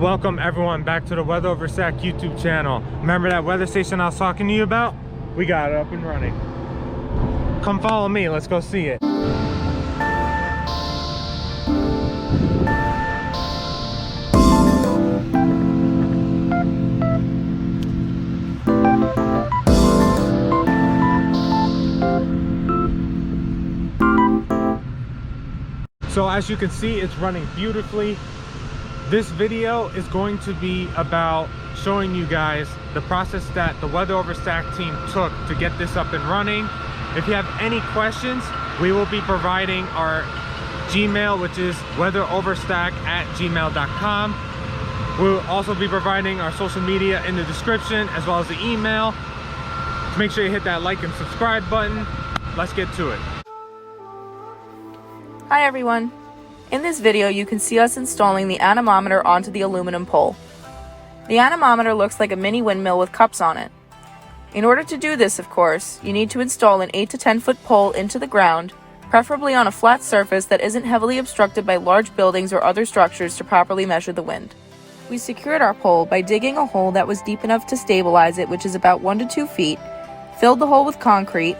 Welcome everyone back to the WeatherOverSTAC YouTube channel. Remember that weather station I was talking to you about? We got it up and running. Come follow me, let's go see it. So as you can see, it's running beautifully. This video is going to be about showing you guys the process that the WeatherOverSTAC team took to get this up and running. If you have any questions, we will be providing our Gmail, which is weatheroverstack@gmail.com. We'll also be providing our social media in the description, as well as the email. Make sure you hit that like and subscribe button. Let's get to it. Hi everyone. In this video you can see us installing the anemometer onto the aluminum pole. The anemometer looks like a mini windmill with cups on it. In order to do this, of course, you need to install an 8 to 10 foot pole into the ground, preferably on a flat surface that isn't heavily obstructed by large buildings or other structures to properly measure the wind. We secured our pole by digging a hole that was deep enough to stabilize it, which is about 1 to 2 feet, filled the hole with concrete,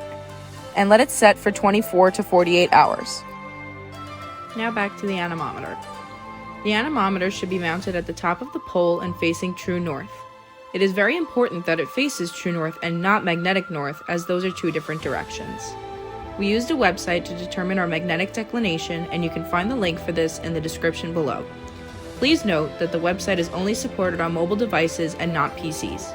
and let it set for 24 to 48 hours. Now back to the anemometer. The anemometer should be mounted at the top of the pole and facing true north. It is very important that it faces true north and not magnetic north, as those are two different directions. We used a website to determine our magnetic declination, and you can find the link for this in the description below. Please note that the website is only supported on mobile devices and not PCs.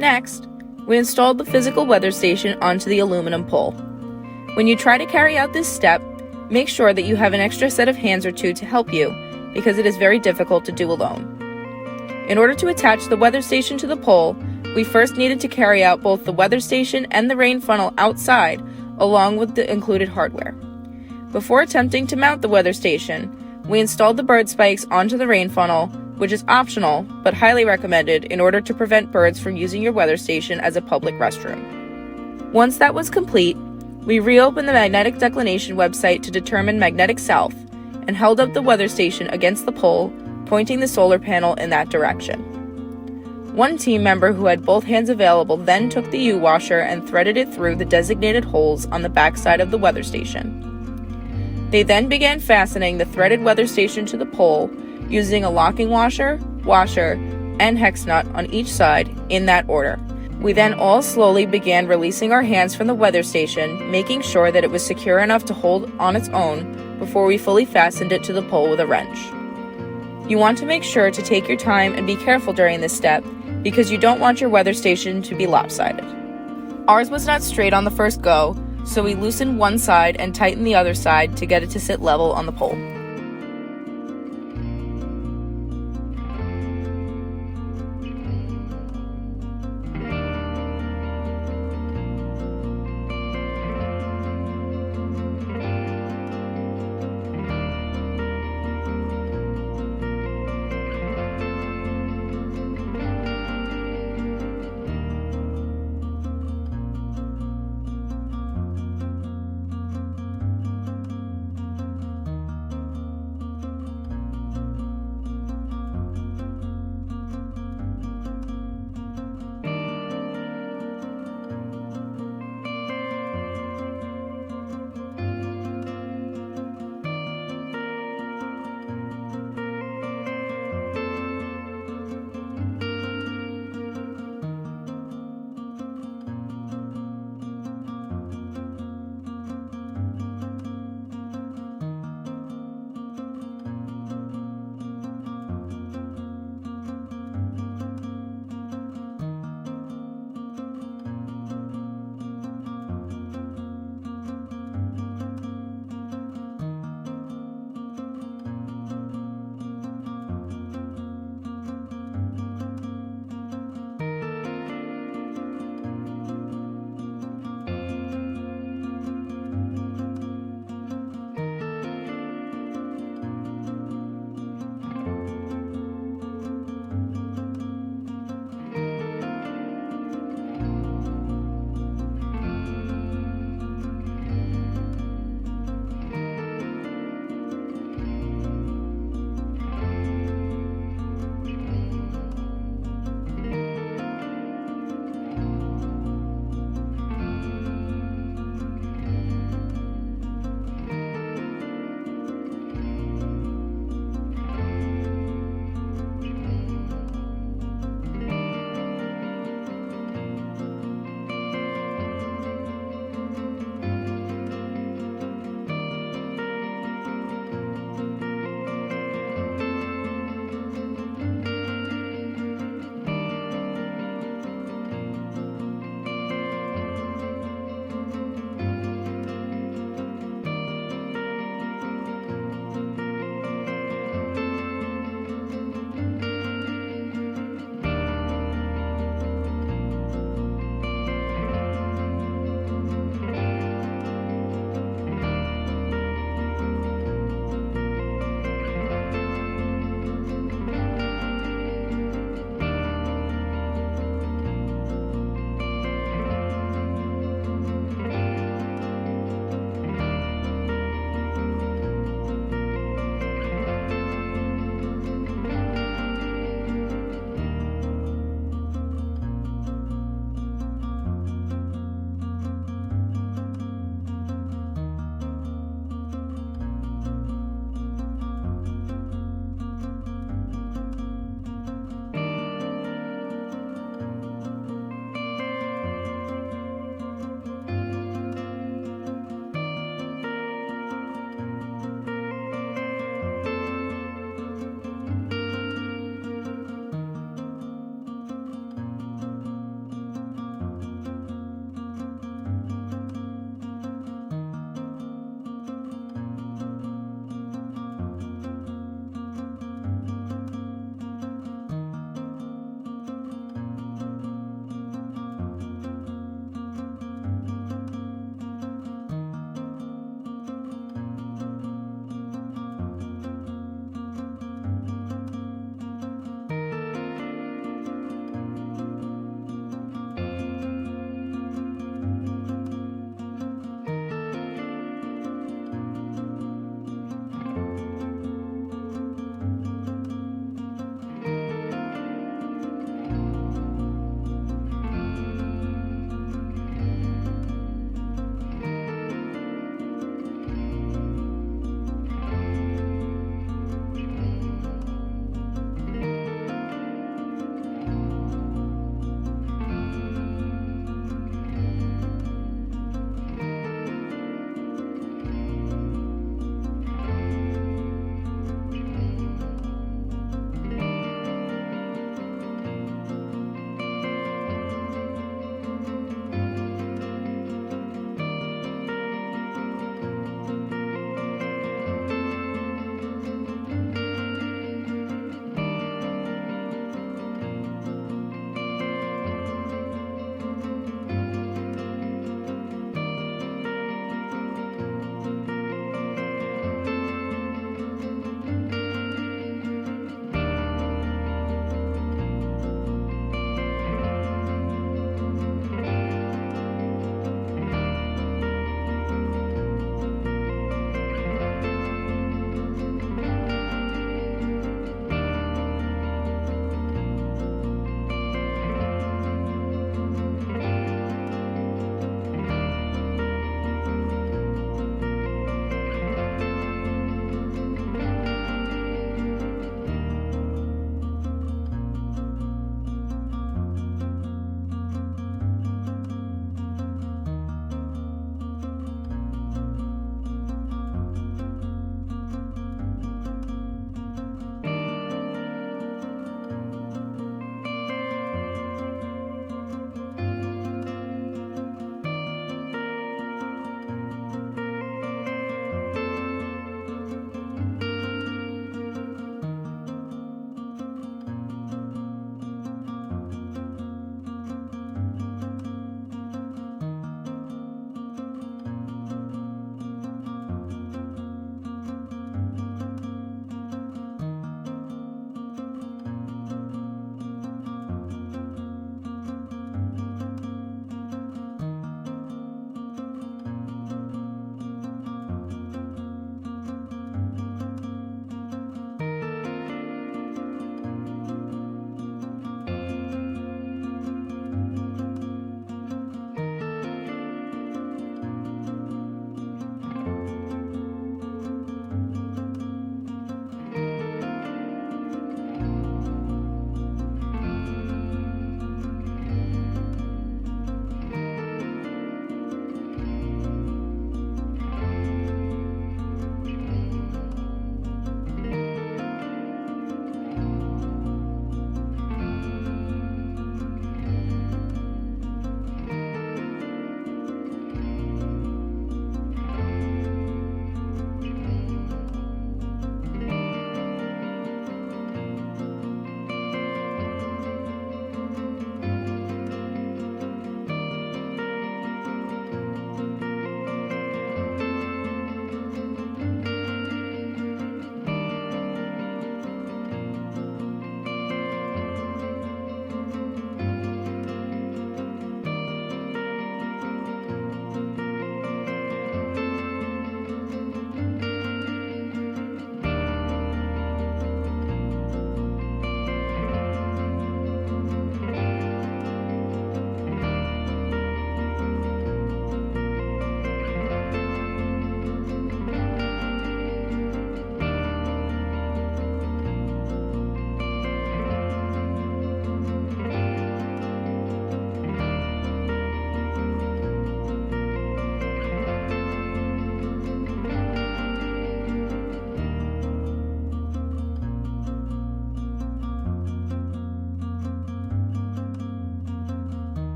Next, we installed the physical weather station onto the aluminum pole. When you try to carry out this step, make sure that you have an extra set of hands or two to help you, because it is very difficult to do alone. In order to attach the weather station to the pole, we first needed to carry out both the weather station and the rain funnel outside, along with the included hardware. Before attempting to mount the weather station, we installed the bird spikes onto the rain funnel, which is optional but highly recommended in order to prevent birds from using your weather station as a public restroom. Once that was complete, we reopened the magnetic declination website to determine magnetic south and held up the weather station against the pole, pointing the solar panel in that direction. One team member who had both hands available then took the U-washer and threaded it through the designated holes on the backside of the weather station. They then began fastening the threaded weather station to the pole using a locking washer, and hex nut on each side in that order. We then all slowly began releasing our hands from the weather station, making sure that it was secure enough to hold on its own before we fully fastened it to the pole with a wrench. You want to make sure to take your time and be careful during this step because you don't want your weather station to be lopsided. Ours was not straight on the first go, so we loosened one side and tightened the other side to get it to sit level on the pole.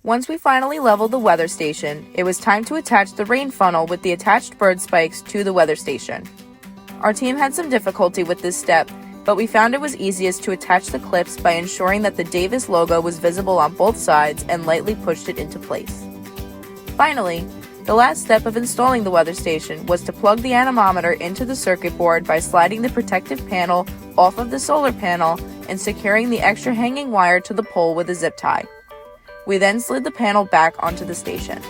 Once we finally leveled the weather station, it was time to attach the rain funnel with the attached bird spikes to the weather station. Our team had some difficulty with this step, but we found it was easiest to attach the clips by ensuring that the Davis logo was visible on both sides and lightly pushed it into place. Finally, the last step of installing the weather station was to plug the anemometer into the circuit board by sliding the protective panel off of the solar panel and securing the extra hanging wire to the pole with a zip tie. We then slid the panel back onto the station.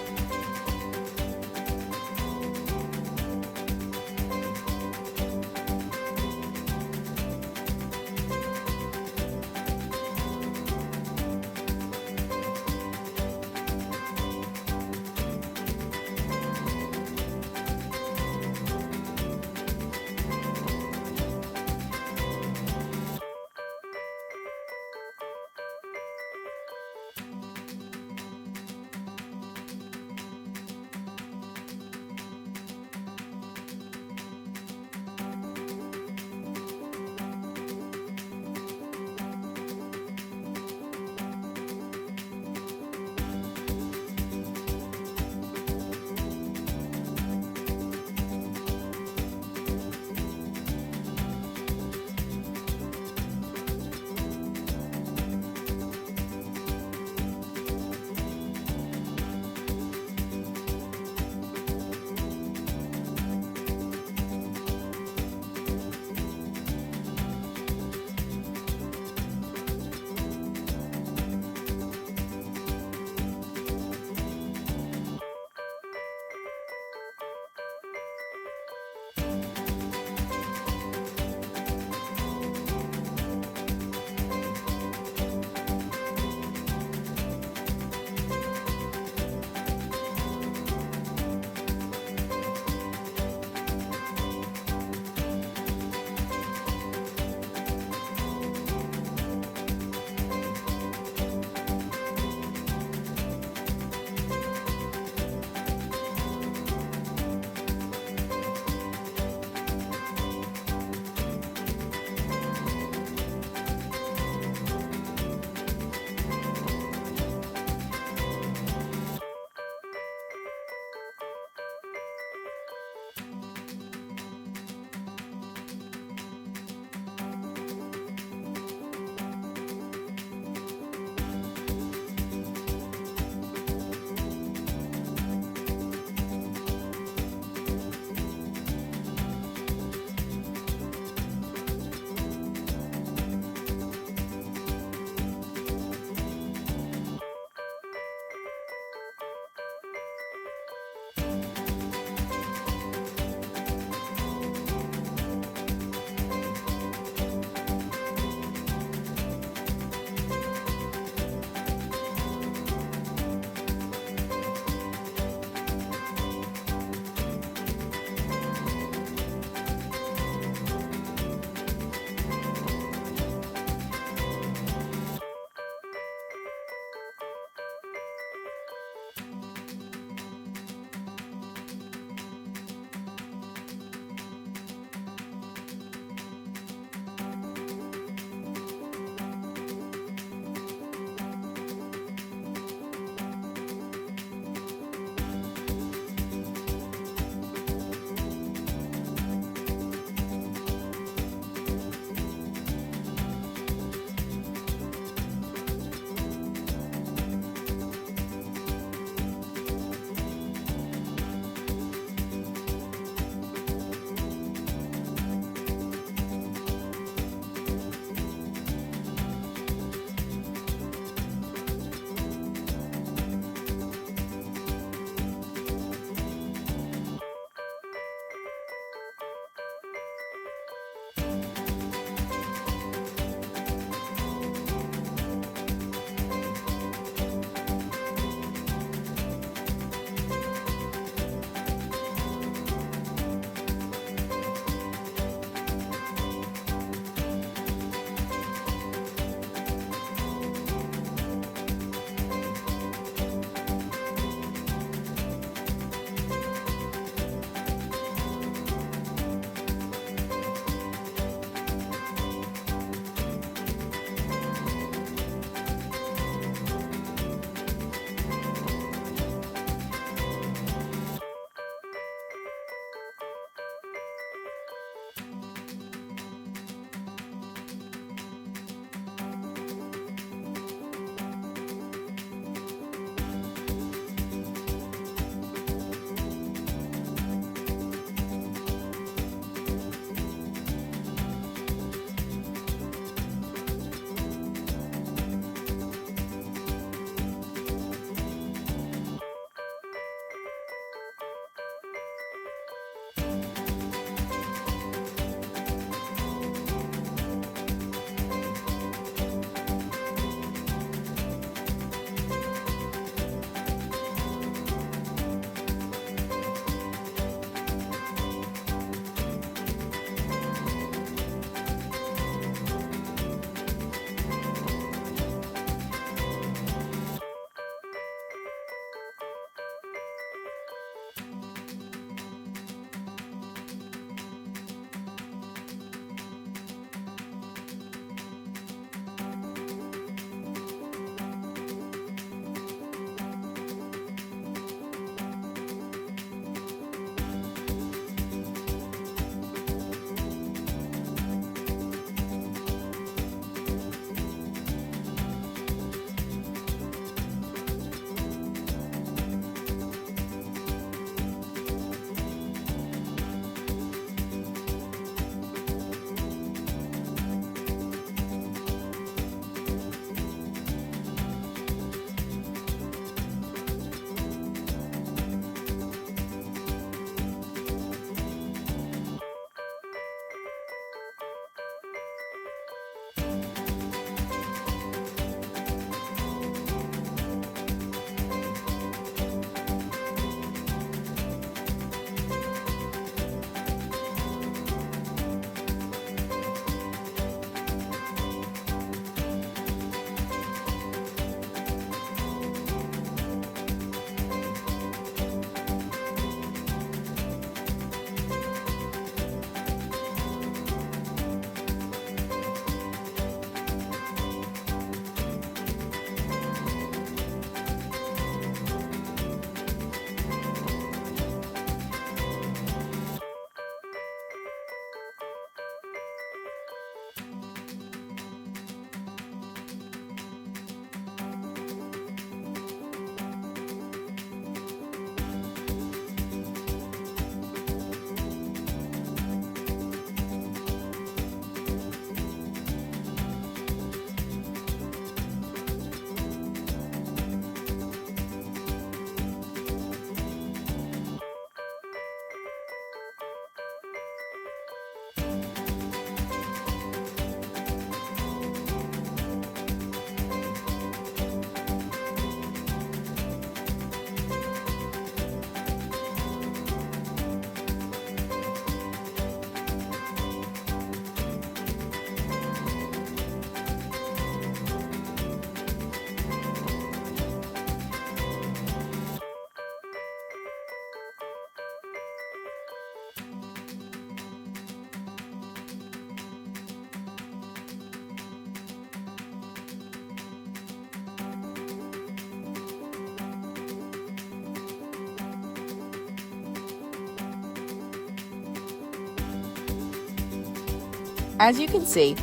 As you can see,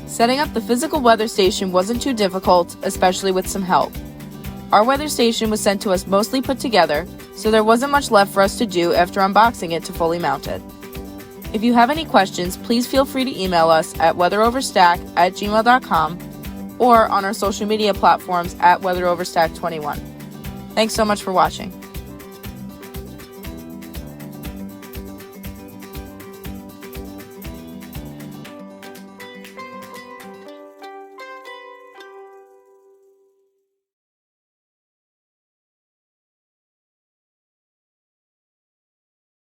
setting up the physical weather station wasn't too difficult, especially with some help. Our weather station was sent to us mostly put together, so there wasn't much left for us to do after unboxing it to fully mount it. If you have any questions, please feel free to email us at weatheroverstack@gmail.com or on our social media platforms at WeatherOverStack21. Thanks so much for watching.